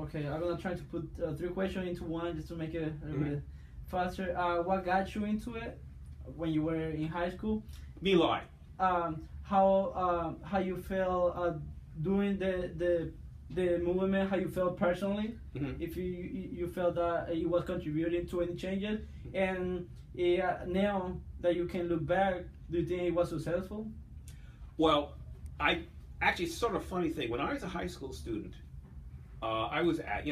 Okay, I'm gonna try to put 3 questions into one just to make it a little bit faster. What got you into it when you were in high school? Me lie. How you feel doing the movement? How you felt personally? If you felt that it was contributing to any changes, and now that you can look back, do you think it was successful? Well, actually, it's sort of a funny thing. When I was a high school student, I was at,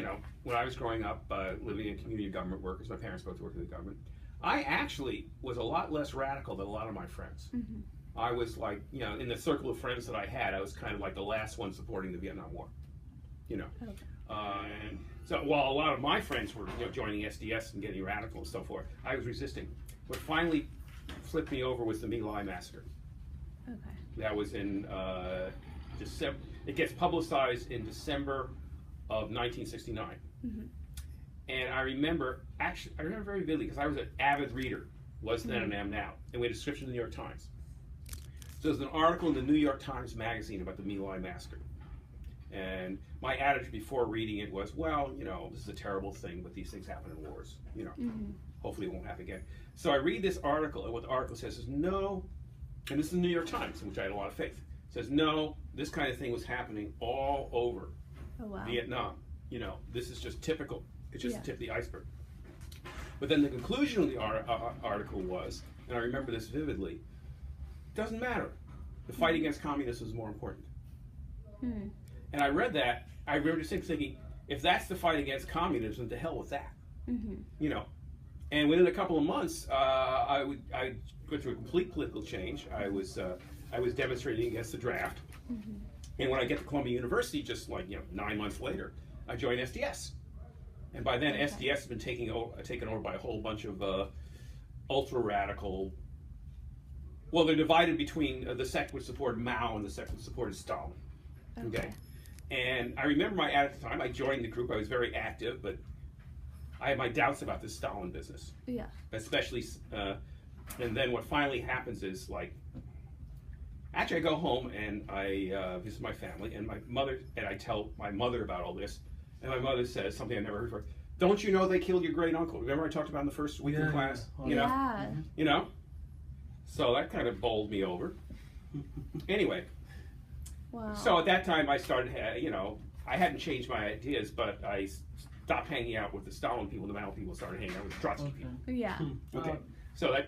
when I was growing up, living in community government work, because my parents both worked in the government, I actually was a lot less radical than a lot of my friends. I was like, in the circle of friends that I had, I was kind of like the last one supporting the Vietnam War, Okay. And so while a lot of my friends were, joining SDS and getting radical and so forth, I was resisting. What finally flipped me over was the My Lai massacre. Okay. That was in December. It gets publicized in December of 1969. And I remember very vividly, because I was an avid reader, was then and am now, and we had a description in the New York Times. So there's an article in the New York Times magazine about the My Lai massacre. And my attitude before reading it was, well, this is a terrible thing, but these things happen in wars, Hopefully it won't happen again. So I read this article, and what the article says is, no, and this is the New York Times, in which I had a lot of faith, says, no, this kind of thing was happening all over Vietnam. This is just typical. It's just the tip of the iceberg. But then the conclusion of the article was, and I remember this vividly, it doesn't matter. The fight against communism is more important. And I read that, I remember just thinking, if that's the fight against communism, to hell with that. And within a couple of months, I went through a complete political change. I was demonstrating against the draft. And when I get to Columbia University, just like 9 months later, I joined SDS. And by then, SDS has been taken over by a whole bunch of ultra-radical. Well, they're divided between the sect which supported Mao and the sect which supported Stalin. Okay. And I remember at the time, I joined the group. I was very active, but I had my doubts about this Stalin business. Yeah. Especially, and then what finally happens is, like, actually I go home and I visit my family, and I tell my mother about all this, and my mother says something I never heard before. Don't you know they killed your great uncle? Remember I talked about in the first week in class? So that kind of bowled me over. Anyway. Wow. So at that time I started, I hadn't changed my ideas, but I stopped hanging out with the Stalin people. The Mao people started hanging out with the Trotsky people. Yeah. Okay. So that